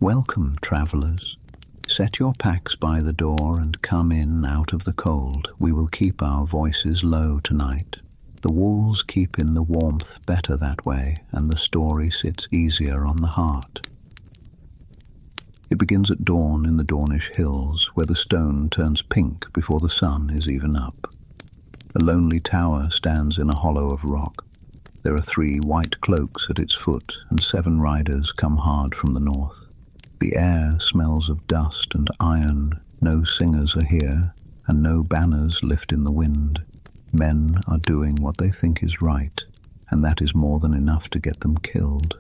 Welcome, travellers. Set your packs by the door and come in out of the cold. We will keep our voices low tonight. The walls keep in the warmth better that way, and the story sits easier on the heart. It begins at dawn in the Dornish hills, where the stone turns pink before the sun is even up. A lonely tower stands in a hollow of rock. There are 3 white cloaks at its foot, and 7 riders come hard from the north. The air smells of dust and iron. No singers are here, and no banners lift in the wind. Men are doing what they think is right, and that is more than enough to get them killed.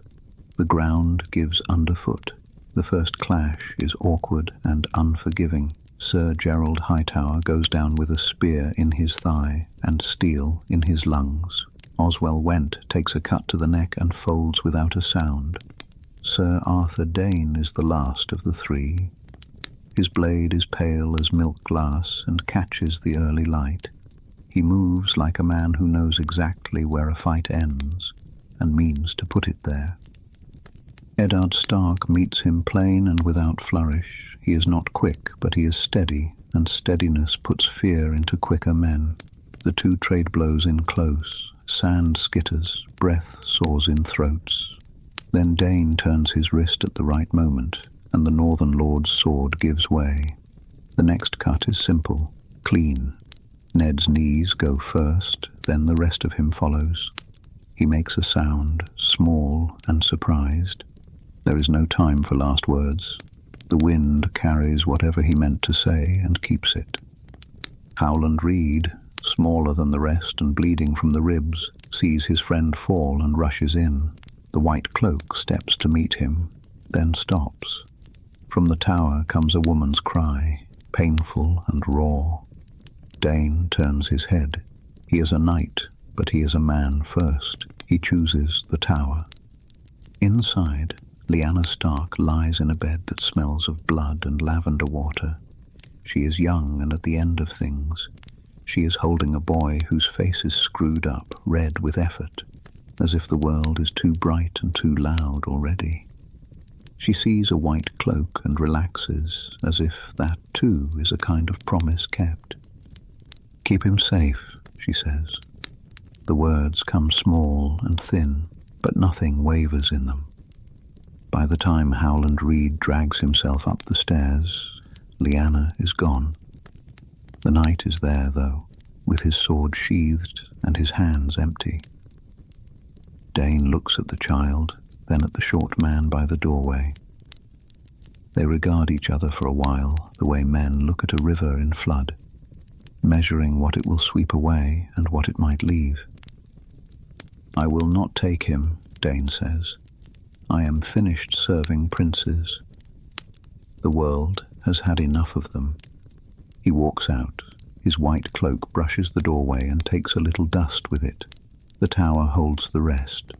The ground gives underfoot. The first clash is awkward and unforgiving. Sir Gerald Hightower goes down with a spear in his thigh and steel in his lungs. Oswell Went takes a cut to the neck and folds without a sound. Sir Arthur Dane is the last of the 3. His blade is pale as milk glass and catches the early light. He moves like a man who knows exactly where a fight ends and means to put it there. Eddard Stark meets him plain and without flourish. He is not quick, but he is steady, and steadiness puts fear into quicker men. The 2 trade blows in close. Sand skitters, breath soars in throats. Then Dane turns his wrist at the right moment, and the Northern Lord's sword gives way. The next cut is simple, clean. Ned's knees go first, then the rest of him follows. He makes a sound, small and surprised. There is no time for last words. The wind carries whatever he meant to say and keeps it. Howland Reed, smaller than the rest and bleeding from the ribs, sees his friend fall and rushes in. The white cloak steps to meet him, then stops. From the tower comes a woman's cry, painful and raw. Dane turns his head. He is a knight, but he is a man first. He chooses the tower. Inside, Lyanna Stark lies in a bed that smells of blood and lavender water. She is young and at the end of things. She is holding a boy whose face is screwed up, red with effort, as if the world is too bright and too loud already. She sees a white cloak and relaxes, as if that too is a kind of promise kept. "Keep him safe," she says. The words come small and thin, but nothing wavers in them. By the time Howland Reed drags himself up the stairs, Lyanna is gone. The knight is there, though, with his sword sheathed and his hands empty. Dane looks at the child, then at the short man by the doorway. They regard each other for a while, the way men look at a river in flood, measuring what it will sweep away and what it might leave. "I will not take him," Dane says. "I am finished serving princes. The world has had enough of them." He walks out. His white cloak brushes the doorway and takes a little dust with it. The tower holds the rest.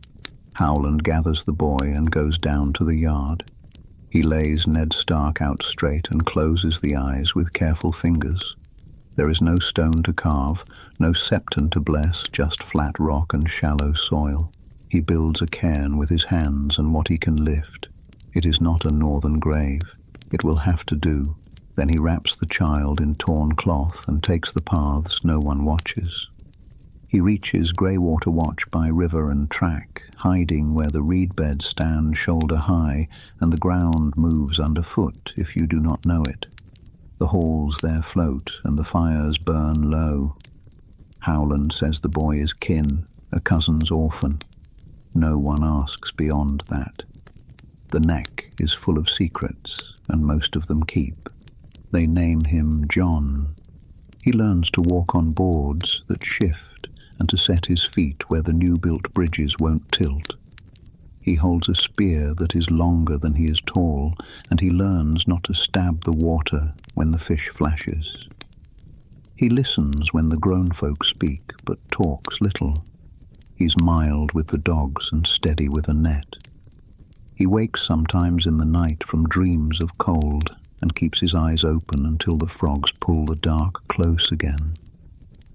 Howland gathers the boy and goes down to the yard. He lays Ned Stark out straight and closes the eyes with careful fingers. There is no stone to carve, no septon to bless, just flat rock and shallow soil. He builds a cairn with his hands and what he can lift. It is not a northern grave. It will have to do. Then he wraps the child in torn cloth and takes the paths no one watches. He reaches Greywater Watch by river and track, hiding where the reed beds stand shoulder high and the ground moves underfoot if you do not know it. The halls there float and the fires burn low. Howland says the boy is kin, a cousin's orphan. No one asks beyond that. The neck is full of secrets, and most of them keep. They name him John. He learns to walk on boards that shift and to set his feet where the new-built bridges won't tilt. He holds a spear that is longer than he is tall, and he learns not to stab the water when the fish flashes. He listens when the grown folk speak, but talks little. He's mild with the dogs and steady with a net. He wakes sometimes in the night from dreams of cold and keeps his eyes open until the frogs pull the dark close again.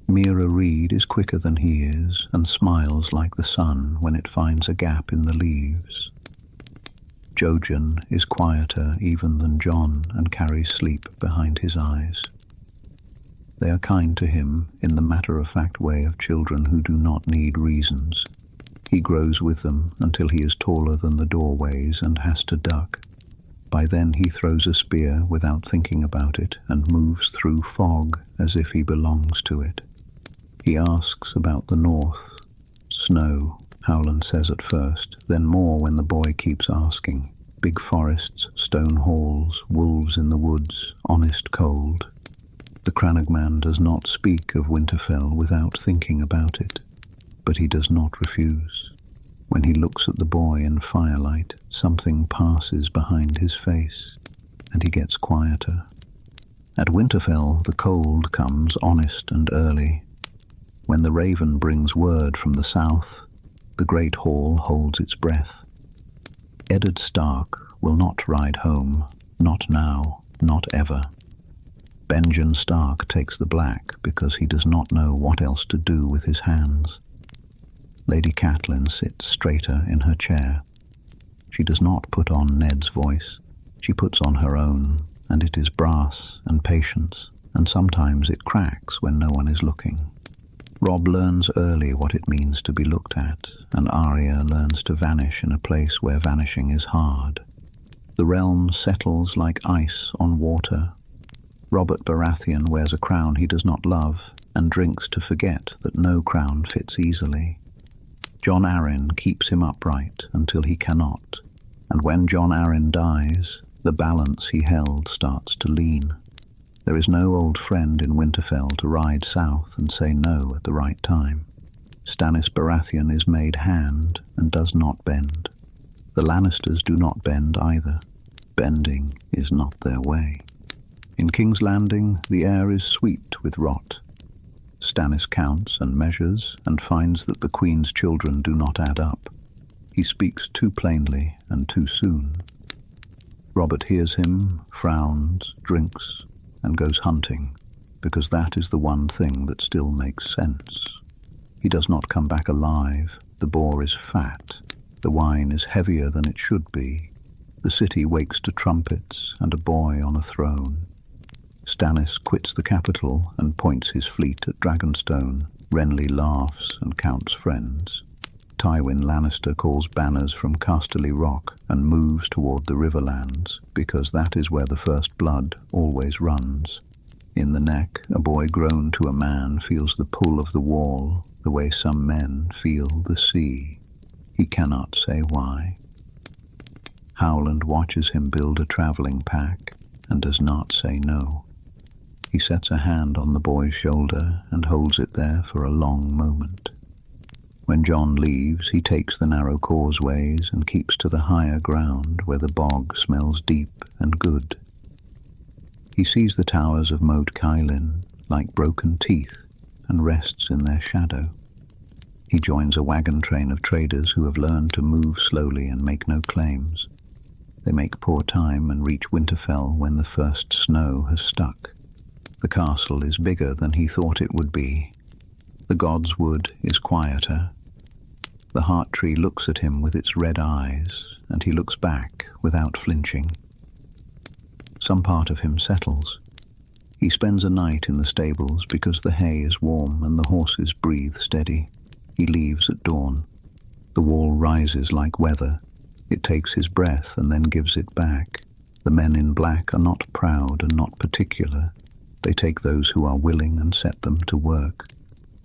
Mira Reed is quicker than he is and smiles like the sun when it finds a gap in the leaves. Jojen is quieter even than Jon and carries sleep behind his eyes. They are kind to him in the matter-of-fact way of children who do not need reasons. He grows with them until he is taller than the doorways and has to duck. By then he throws a spear without thinking about it and moves through fog as if he belongs to it. He asks about the north. Snow, Howland says at first, then more when the boy keeps asking. Big forests, stone halls, wolves in the woods, honest cold. The Crannogman does not speak of Winterfell without thinking about it, but he does not refuse. When he looks at the boy in firelight, something passes behind his face, and he gets quieter. At Winterfell, the cold comes honest and early. When the raven brings word from the south, the great hall holds its breath. Eddard Stark will not ride home, not now, not ever. Benjen Stark takes the black because he does not know what else to do with his hands. Lady Catelyn sits straighter in her chair. She does not put on Ned's voice. She puts on her own, and it is brass and patience, and sometimes it cracks when no one is looking. Robb learns early what it means to be looked at, and Arya learns to vanish in a place where vanishing is hard. The realm settles like ice on water. Robert Baratheon wears a crown he does not love, and drinks to forget that no crown fits easily. Jon Arryn keeps him upright until he cannot, and when Jon Arryn dies, the balance he held starts to lean. There is no old friend in Winterfell to ride south and say no at the right time. Stannis Baratheon is made hand and does not bend. The Lannisters do not bend either. Bending is not their way. In King's Landing, the air is sweet with rot. Stannis counts and measures and finds that the Queen's children do not add up. He speaks too plainly and too soon. Robert hears him, frowns, drinks, and goes hunting, because that is the one thing that still makes sense. He does not come back alive. The boar is fat. The wine is heavier than it should be. The city wakes to trumpets and a boy on a throne. Stannis quits the capital and points his fleet at Dragonstone. Renly laughs and counts friends. Tywin Lannister calls banners from Casterly Rock and moves toward the Riverlands, because that is where the first blood always runs. In the neck, a boy grown to a man feels the pull of the wall, the way some men feel the sea. He cannot say why. Howland watches him build a traveling pack and does not say no. He sets a hand on the boy's shoulder and holds it there for a long moment. When Jon leaves, he takes the narrow causeways and keeps to the higher ground where the bog smells deep and good. He sees the towers of Moat Cailin like broken teeth and rests in their shadow. He joins a wagon train of traders who have learned to move slowly and make no claims. They make poor time and reach Winterfell when the first snow has stuck. The castle is bigger than he thought it would be. The Godswood is quieter. The heart tree looks at him with its red eyes, and he looks back without flinching. Some part of him settles. He spends a night in the stables because the hay is warm and the horses breathe steady. He leaves at dawn. The wall rises like weather. It takes his breath and then gives it back. The men in black are not proud and not particular. They take those who are willing and set them to work.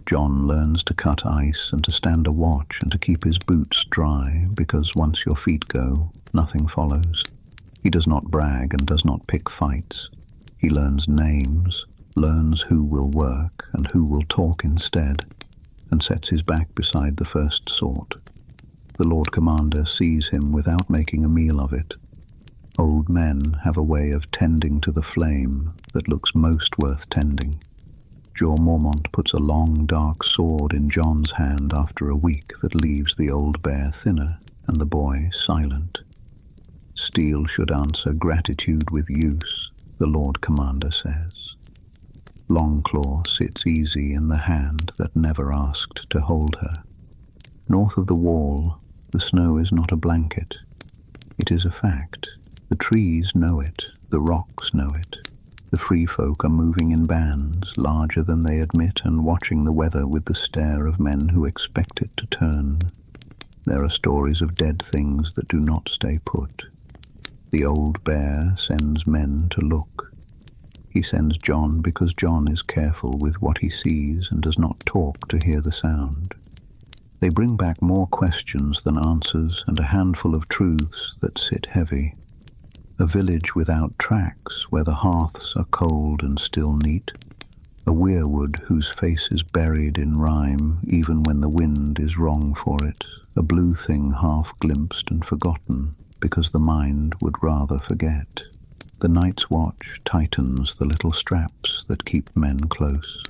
Jon learns to cut ice and to stand a watch and to keep his boots dry, because once your feet go, nothing follows. He does not brag and does not pick fights. He learns names, learns who will work and who will talk instead, and sets his back beside the first sort. The Lord Commander sees him without making a meal of it. Old men have a way of tending to the flame that looks most worth tending. Jorah Mormont puts a long, dark sword in Jon's hand after a week that leaves the old bear thinner and the boy silent. Steel should answer gratitude with use, the Lord Commander says. Longclaw sits easy in the hand that never asked to hold her. North of the wall, the snow is not a blanket. It is a fact. The trees know it, the rocks know it. The free folk are moving in bands, larger than they admit, and watching the weather with the stare of men who expect it to turn. There are stories of dead things that do not stay put. The old bear sends men to look. He sends John because John is careful with what he sees and does not talk to hear the sound. They bring back more questions than answers and a handful of truths that sit heavy. A village without tracks, where the hearths are cold and still neat. A weirwood whose face is buried in rhyme, even when the wind is wrong for it. A blue thing half glimpsed and forgotten, because the mind would rather forget. The night's watch tightens the little straps that keep men close.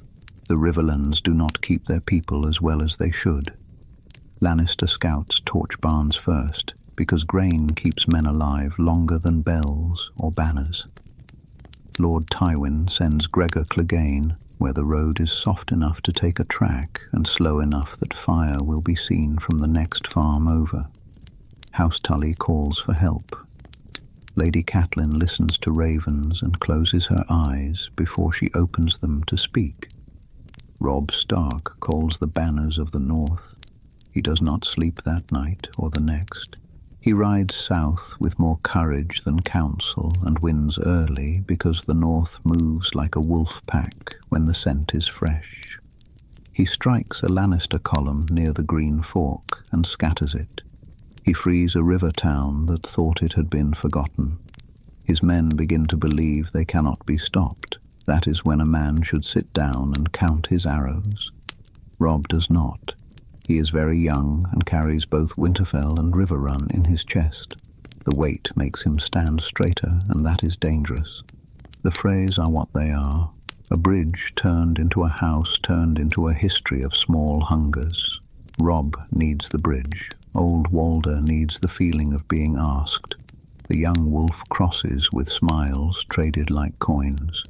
The Riverlands do not keep their people as well as they should. Lannister scouts torch barns first, because grain keeps men alive longer than bells or banners. Lord Tywin sends Gregor Clegane where the road is soft enough to take a track and slow enough that fire will be seen from the next farm over. House Tully calls for help. Lady Catelyn listens to ravens and closes her eyes before she opens them to speak. Robb Stark calls the banners of the north. He does not sleep that night or the next. He rides south with more courage than counsel and wins early because the north moves like a wolf pack when the scent is fresh. He strikes a Lannister column near the Green Fork and scatters it. He frees a river town that thought it had been forgotten. His men begin to believe they cannot be stopped. That is when a man should sit down and count his arrows. Robb does not. He is very young and carries both Winterfell and Riverrun in his chest. The weight makes him stand straighter, and that is dangerous. The Freys are what they are. A bridge turned into a house turned into a history of small hungers. Robb needs the bridge. Old Walder needs the feeling of being asked. The young wolf crosses with smiles traded like coins.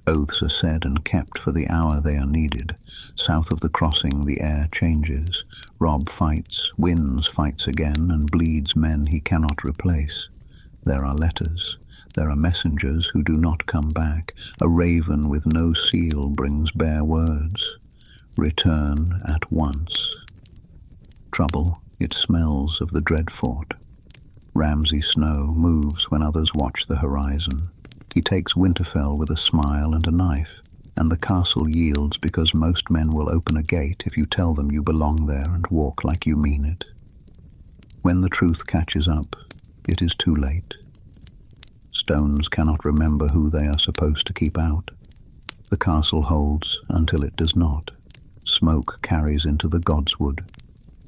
Oaths are said and kept for the hour they are needed. South of the crossing the air changes. Robb fights, wins, fights again, and bleeds men he cannot replace. There are letters. There are messengers who do not come back. A raven with no seal brings bare words. Return at once. Trouble, it smells of the Dreadfort. Ramsay Snow moves when others watch the horizon. He takes Winterfell with a smile and a knife, and the castle yields because most men will open a gate if you tell them you belong there and walk like you mean it. When the truth catches up, it is too late. Stones cannot remember who they are supposed to keep out. The castle holds until it does not. Smoke carries into the Godswood.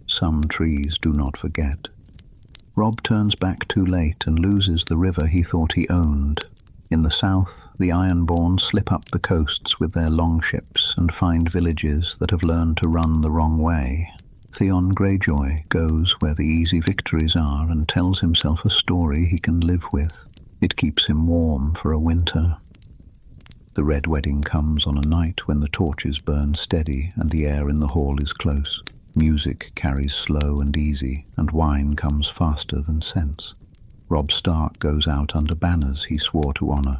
Some trees do not forget. Robb turns back too late and loses the river he thought he owned. In the south, the Ironborn slip up the coasts with their longships and find villages that have learned to run the wrong way. Theon Greyjoy goes where the easy victories are and tells himself a story he can live with. It keeps him warm for a winter. The Red Wedding comes on a night when the torches burn steady and the air in the hall is close. Music carries slow and easy, and wine comes faster than sense. Robb Stark goes out under banners he swore to honor.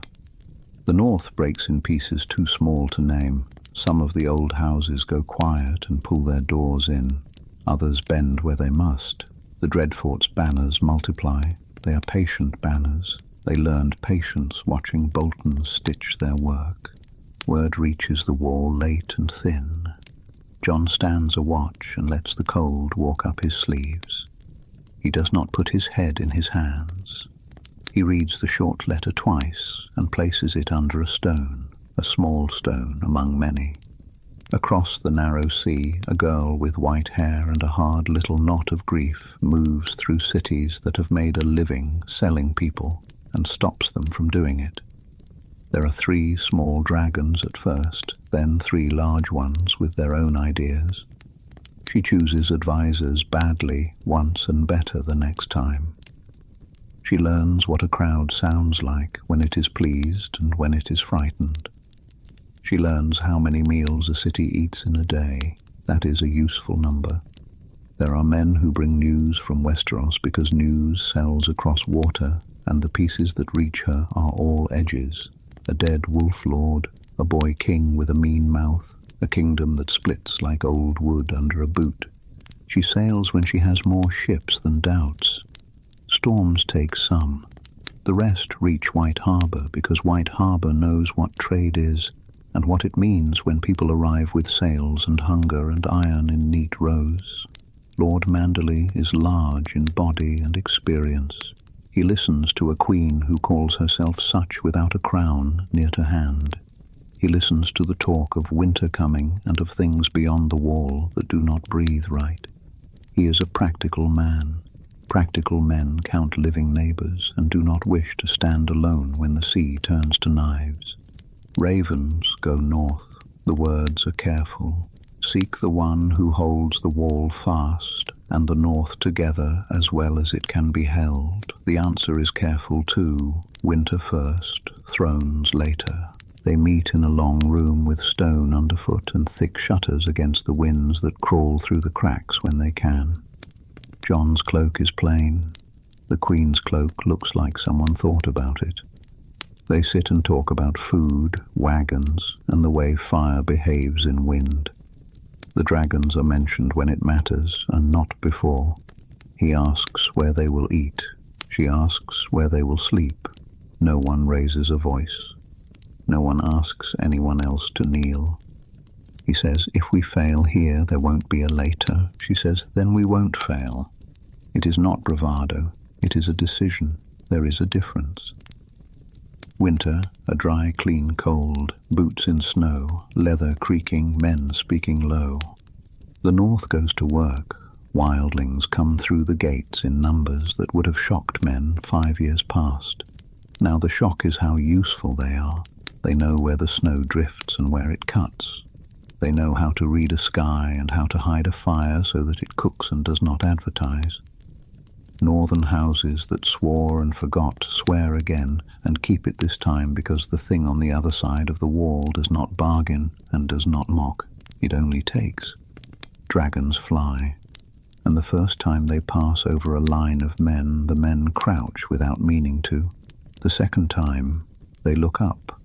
The north breaks in pieces too small to name. Some of the old houses go quiet and pull their doors in. Others bend where they must. The Dreadfort's banners multiply. They are patient banners. They learned patience watching Boltons stitch their work. Word reaches the wall late and thin. Jon stands a watch and lets the cold walk up his sleeves. He does not put his head in his hands. He reads the short letter twice and places it under a stone, a small stone among many. Across the narrow sea, a girl with white hair and a hard little knot of grief moves through cities that have made a living selling people and stops them from doing it. There are 3 small dragons at first, then 3 large ones with their own ideas. She chooses advisors badly once and better the next time. She learns what a crowd sounds like when it is pleased and when it is frightened. She learns how many meals a city eats in a day. That is a useful number. There are men who bring news from Westeros because news sells across water, and the pieces that reach her are all edges. A dead wolf lord, a boy king with a mean mouth, a kingdom that splits like old wood under a boot. She sails when she has more ships than doubts. Storms take some. The rest reach White Harbour because White Harbour knows what trade is and what it means when people arrive with sails and hunger and iron in neat rows. Lord Manderley is large in body and experience. He listens to a queen who calls herself such without a crown near to hand. He listens to the talk of winter coming and of things beyond the wall that do not breathe right. He is a practical man. Practical men count living neighbours and do not wish to stand alone when the sea turns to knives. Ravens go north. The words are careful. Seek the one who holds the wall fast and the north together as well as it can be held. The answer is careful too. Winter first, thrones later. They meet in a long room with stone underfoot and thick shutters against the winds that crawl through the cracks when they can. Jon's cloak is plain. The Queen's cloak looks like someone thought about it. They sit and talk about food, wagons, and the way fire behaves in wind. The dragons are mentioned when it matters, and not before. He asks where they will eat. She asks where they will sleep. No one raises a voice. No one asks anyone else to kneel. He says, if we fail here, there won't be a later. She says, then we won't fail. It is not bravado. It is a decision. There is a difference. Winter, a dry, clean cold, boots in snow, leather creaking, men speaking low. The north goes to work. Wildlings come through the gates in numbers that would have shocked men 5 years past. Now the shock is how useful they are. They know where the snow drifts and where it cuts. They know how to read a sky and how to hide a fire so that it cooks and does not advertise. Northern houses that swore and forgot swear again and keep it this time because the thing on the other side of the wall does not bargain and does not mock. It only takes. Dragons fly, and the first time they pass over a line of men, the men crouch without meaning to. The second time, they look up.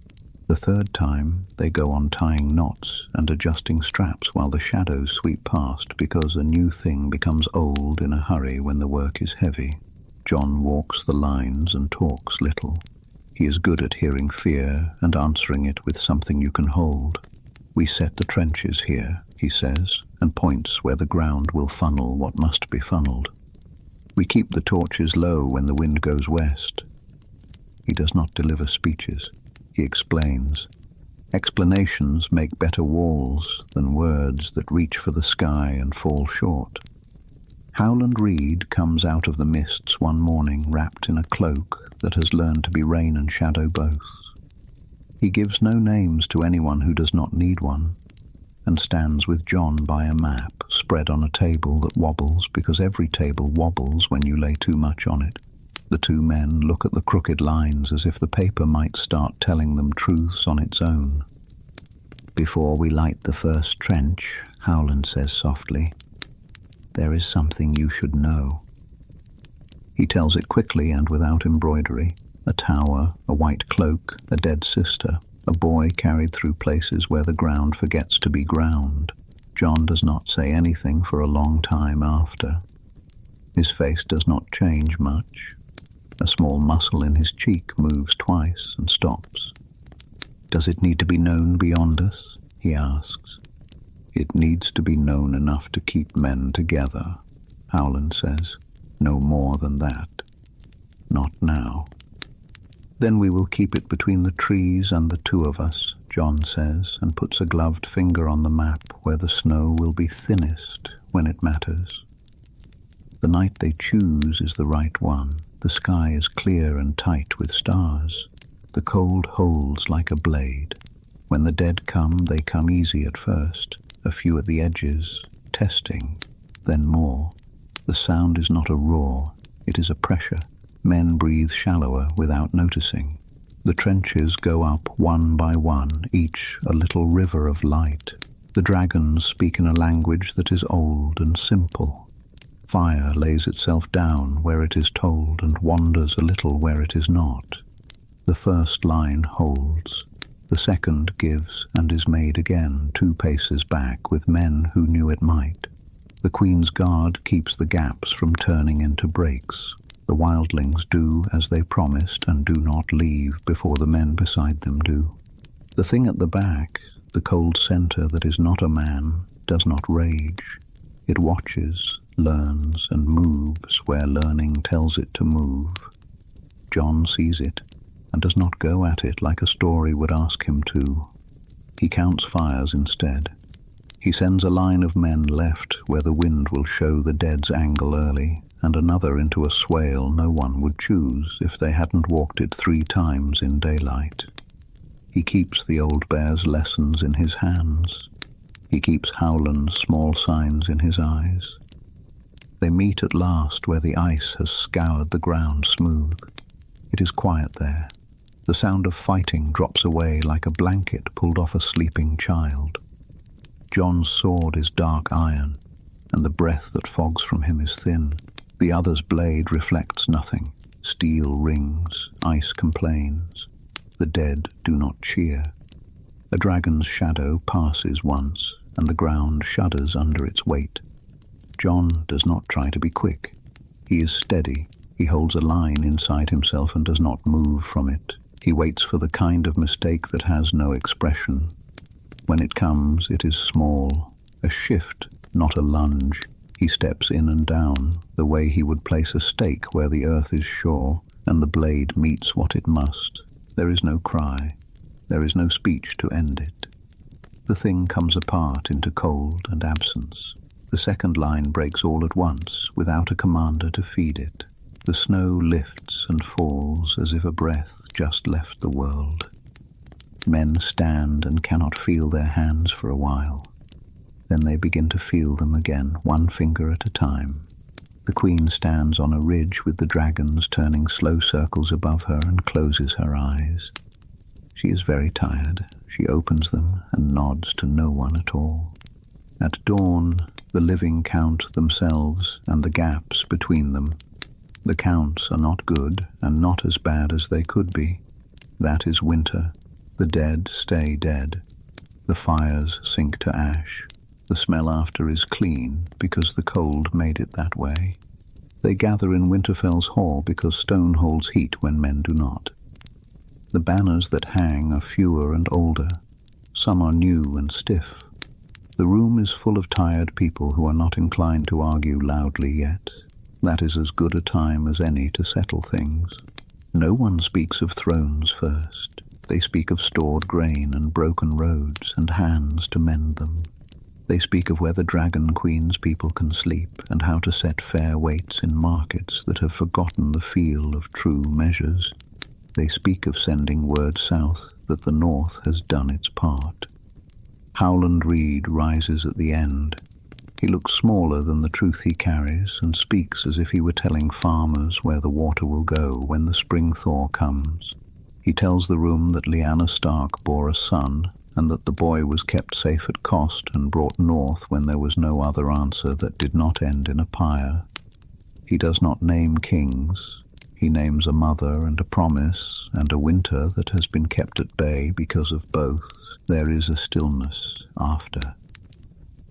The third time, they go on tying knots and adjusting straps while the shadows sweep past because a new thing becomes old in a hurry when the work is heavy. Jon walks the lines and talks little. He is good at hearing fear and answering it with something you can hold. We set the trenches here, he says, and points where the ground will funnel what must be funneled. We keep the torches low when the wind goes west. He does not deliver speeches. He explains. Explanations make better walls than words that reach for the sky and fall short. Howland Reed comes out of the mists one morning wrapped in a cloak that has learned to be rain and shadow both. He gives no names to anyone who does not need one, and stands with Jon by a map spread on a table that wobbles because every table wobbles when you lay too much on it. The two men look at the crooked lines as if the paper might start telling them truths on its own. Before we light the first trench, Howland says softly, there is something you should know. He tells it quickly and without embroidery. A tower, a white cloak, a dead sister, a boy carried through places where the ground forgets to be ground. Jon does not say anything for a long time after. His face does not change much. A small muscle in his cheek moves twice and stops. Does it need to be known beyond us? He asks. It needs to be known enough to keep men together, Howland says. No more than that. Not now. Then we will keep it between the trees and the two of us, Jon says, and puts a gloved finger on the map where the snow will be thinnest when it matters. The night they choose is the right one. The sky is clear and tight with stars. The cold holds like a blade. When the dead come, they come easy at first, a few at the edges, testing, then more. The sound is not a roar, it is a pressure. Men breathe shallower without noticing. The trenches go up one by one, each a little river of light. The dragons speak in a language that is old and simple. Fire lays itself down where it is told and wanders a little where it is not. The first line holds. The second gives and is made again 2 paces back with men who knew it might. The Queen's guard keeps the gaps from turning into breaks. The wildlings do as they promised and do not leave before the men beside them do. The thing at the back, the cold centre that is not a man, does not rage. It watches, learns and moves where learning tells it to move. Jon sees it and does not go at it like a story would ask him to. He counts fires instead. He sends a line of men left where the wind will show the dead's angle early, and another into a swale no one would choose if they hadn't walked it 3 times in daylight. He keeps the old bear's lessons in his hands. He keeps Howland's small signs in his eyes. They meet at last where the ice has scoured the ground smooth. It is quiet there. The sound of fighting drops away like a blanket pulled off a sleeping child. Jon's sword is dark iron, and the breath that fogs from him is thin. The other's blade reflects nothing. Steel rings, ice complains. The dead do not cheer. A dragon's shadow passes once, and the ground shudders under its weight. Jon does not try to be quick. He is steady. He holds a line inside himself and does not move from it. He waits for the kind of mistake that has no expression. When it comes, it is small, a shift, not a lunge. He steps in and down, the way he would place a stake where the earth is sure, and the blade meets what it must. There is no cry. There is no speech to end it. The thing comes apart into cold and absence. The second line breaks all at once, without a commander to feed it. The snow lifts and falls as if a breath just left the world. Men stand and cannot feel their hands for a while. Then they begin to feel them again, 1 finger at a time. The Queen stands on a ridge with the dragons turning slow circles above her and closes her eyes. She is very tired. She opens them and nods to no one at all. At dawn, the living count themselves and the gaps between them. The counts are not good and not as bad as they could be. That is winter. The dead stay dead. The fires sink to ash. The smell after is clean because the cold made it that way. They gather in Winterfell's hall because stone holds heat when men do not. The banners that hang are fewer and older. Some are new and stiff. The room is full of tired people who are not inclined to argue loudly yet. That is as good a time as any to settle things. No one speaks of thrones first. They speak of stored grain and broken roads and hands to mend them. They speak of where the Dragon Queen's people can sleep and how to set fair weights in markets that have forgotten the feel of true measures. They speak of sending word south that the North has done its part. Howland Reed rises at the end. He looks smaller than the truth he carries and speaks as if he were telling farmers where the water will go when the spring thaw comes. He tells the room that Lyanna Stark bore a son and that the boy was kept safe at cost and brought north when there was no other answer that did not end in a pyre. He does not name kings. He names a mother and a promise and a winter that has been kept at bay because of both. There is a stillness after.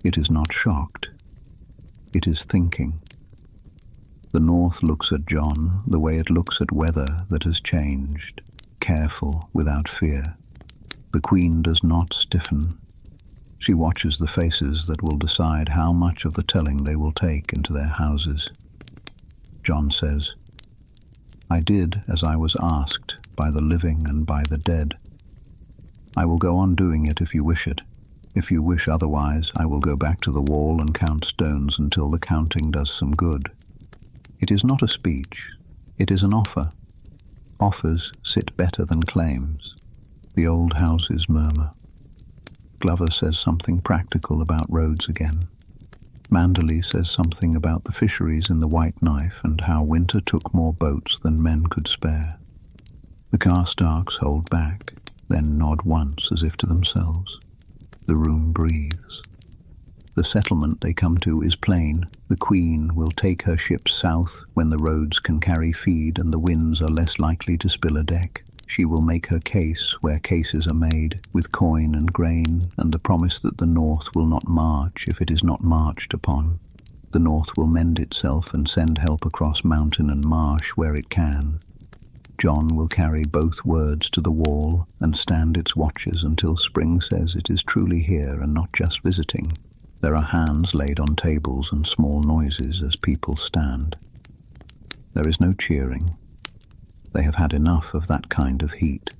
It is not shocked. It is thinking. The North looks at Jon the way it looks at weather that has changed, careful without fear. The Queen does not stiffen. She watches the faces that will decide how much of the telling they will take into their houses. Jon says, "I did as I was asked by the living and by the dead. I will go on doing it if you wish it. If you wish otherwise, I will go back to the wall and count stones until the counting does some good. It is not a speech. It is an offer. Offers sit better than claims." The old houses murmur. Glover says something practical about roads again. Manderley says something about the fisheries in the White Knife and how winter took more boats than men could spare. The Karstarks hold back, then nod once as if to themselves. The room breathes. The settlement they come to is plain. The Queen will take her ships south when the roads can carry feed and the winds are less likely to spill a deck. She will make her case where cases are made, with coin and grain, and the promise that the North will not march if it is not marched upon. The North will mend itself and send help across mountain and marsh where it can. Jon will carry both words to the wall and stand its watches until spring says it is truly here and not just visiting. There are hands laid on tables and small noises as people stand. There is no cheering. They have had enough of that kind of heat.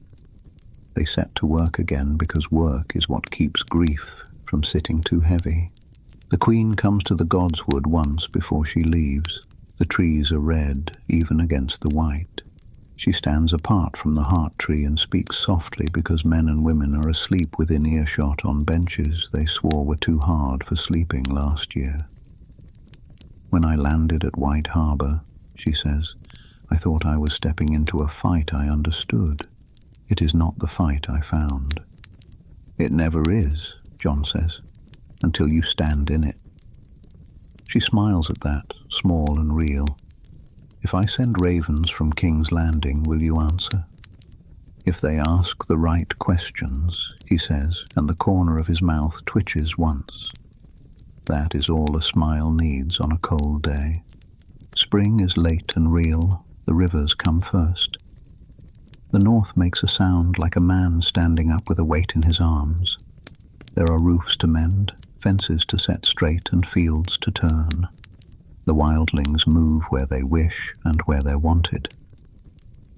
They set to work again because work is what keeps grief from sitting too heavy. The Queen comes to the Godswood once before she leaves. The trees are red, even against the white. She stands apart from the heart tree and speaks softly because men and women are asleep within earshot on benches they swore were too hard for sleeping last year. When I landed at White Harbour, she says, I thought I was stepping into a fight I understood. It is not the fight I found. It never is, Jon says, until you stand in it. She smiles at that, small and real. If I send ravens from King's Landing, will you answer? If they ask the right questions, he says, and the corner of his mouth twitches once. That is all a smile needs on a cold day. Spring is late and real. The rivers come first. The North makes a sound like a man standing up with a weight in his arms. There are roofs to mend, fences to set straight, and fields to turn. The wildlings move where they wish and where they're wanted.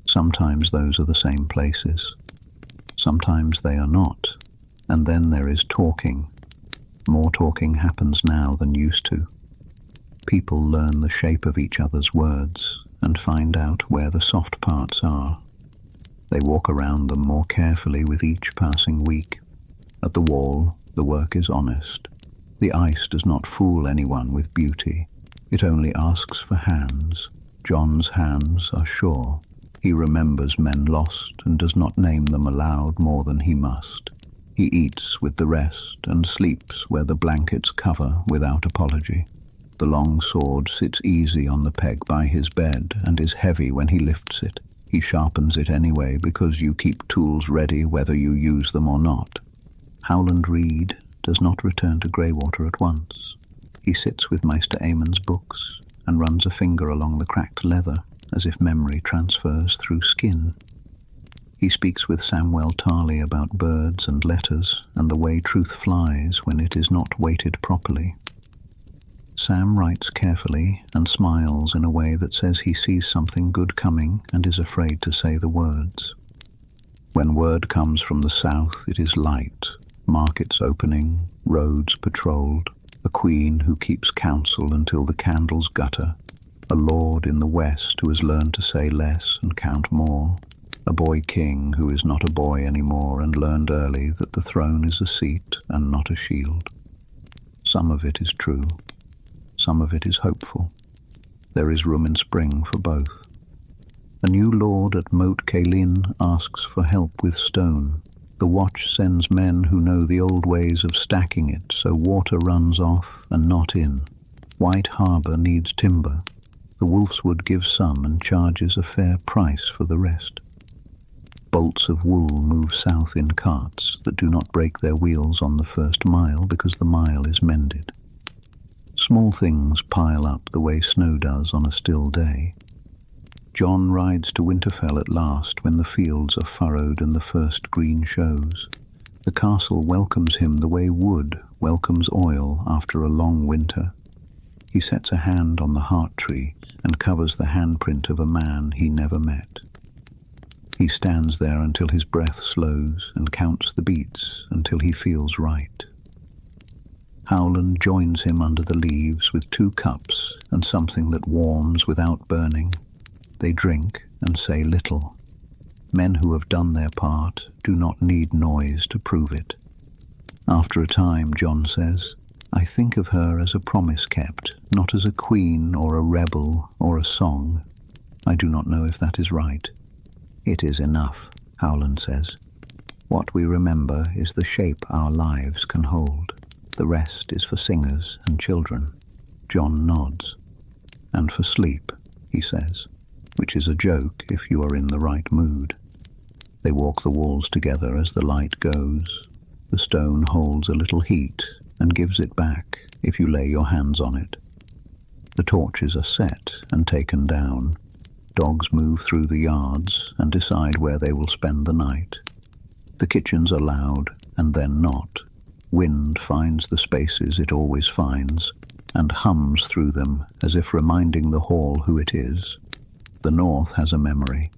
Sometimes those are the same places. Sometimes they are not. And then there is talking. More talking happens now than used to. People learn the shape of each other's words and find out where the soft parts are. They walk around them more carefully with each passing week. At the wall, the work is honest. The ice does not fool anyone with beauty. It only asks for hands. Jon's hands are sure. He remembers men lost and does not name them aloud more than he must. He eats with the rest and sleeps where the blankets cover without apology. The long sword sits easy on the peg by his bed and is heavy when he lifts it. He sharpens it anyway because you keep tools ready whether you use them or not. Howland Reed does not return to Greywater at once. He sits with Meister Aemon's books and runs a finger along the cracked leather as if memory transfers through skin. He speaks with Samwell Tarly about birds and letters and the way truth flies when it is not weighted properly. Sam writes carefully and smiles in a way that says he sees something good coming and is afraid to say the words. When word comes from the south, it is light, markets opening, roads patrolled, a queen who keeps counsel until the candles gutter, a lord in the west who has learned to say less and count more, a boy king who is not a boy anymore and learned early that the throne is a seat and not a shield. Some of it is true. Some of it is hopeful. There is room in spring for both. A new lord at Moat Cailin asks for help with stone. The watch sends men who know the old ways of stacking it so water runs off and not in. White Harbour needs timber. The Wolfswood gives some and charges a fair price for the rest. Bolts of wool move south in carts that do not break their wheels on the first mile because the mile is mended. Small things pile up the way snow does on a still day. Jon rides to Winterfell at last when the fields are furrowed and the first green shows. The castle welcomes him the way wood welcomes oil after a long winter. He sets a hand on the heart tree and covers the handprint of a man he never met. He stands there until his breath slows and counts the beats until he feels right. Howland joins him under the leaves with 2 cups and something that warms without burning. They drink and say little. Men who have done their part do not need noise to prove it. After a time, Jon says, I think of her as a promise kept, not as a queen or a rebel or a song. I do not know if that is right. It is enough, Howland says. What we remember is the shape our lives can hold. The rest is for singers and children. John nods. And for sleep, he says, which is a joke if you are in the right mood. They walk the walls together as the light goes. The stone holds a little heat and gives it back if you lay your hands on it. The torches are set and taken down. Dogs move through the yards and decide where they will spend the night. The kitchens are loud and then not. Wind finds the spaces it always finds and hums through them as if reminding the hall who it is. The north has a memory.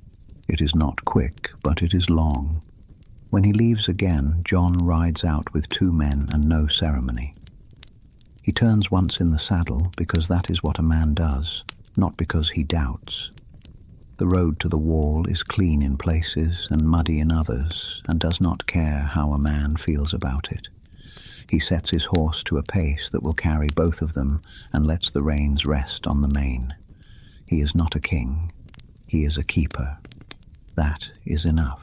It is not quick, but it is long. When he leaves again, John rides out with 2 men and no ceremony. He turns once in the saddle because that is what a man does, not because he doubts. The road to the wall is clean in places and muddy in others, and does not care how a man feels about it. He sets his horse to a pace that will carry both of them and lets the reins rest on the mane. He is not a king. He is a keeper. That is enough.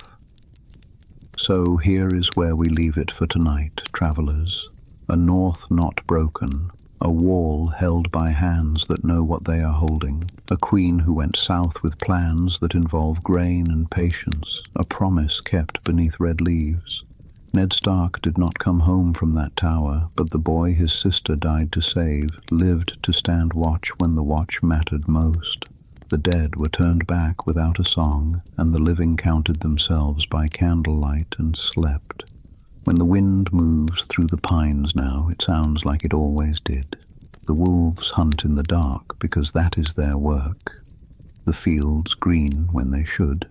So here is where we leave it for tonight, travellers. A north not broken, a wall held by hands that know what they are holding, a queen who went south with plans that involve grain and patience, a promise kept beneath red leaves. Ned Stark did not come home from that tower, but the boy his sister died to save lived to stand watch when the watch mattered most. The dead were turned back without a song, and the living counted themselves by candlelight and slept. When the wind moves through the pines now, it sounds like it always did. The wolves hunt in the dark because that is their work. The fields green when they should.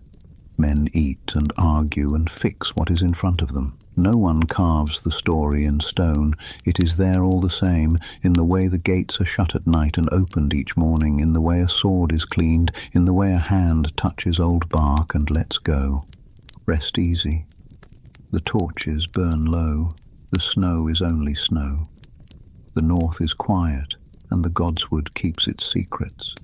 Men eat and argue and fix what is in front of them. No one carves the story in stone. It is there all the same, in the way the gates are shut at night and opened each morning, in the way a sword is cleaned, in the way a hand touches old bark and lets go. Rest easy. The torches burn low. The snow is only snow. The north is quiet, and the godswood keeps its secrets.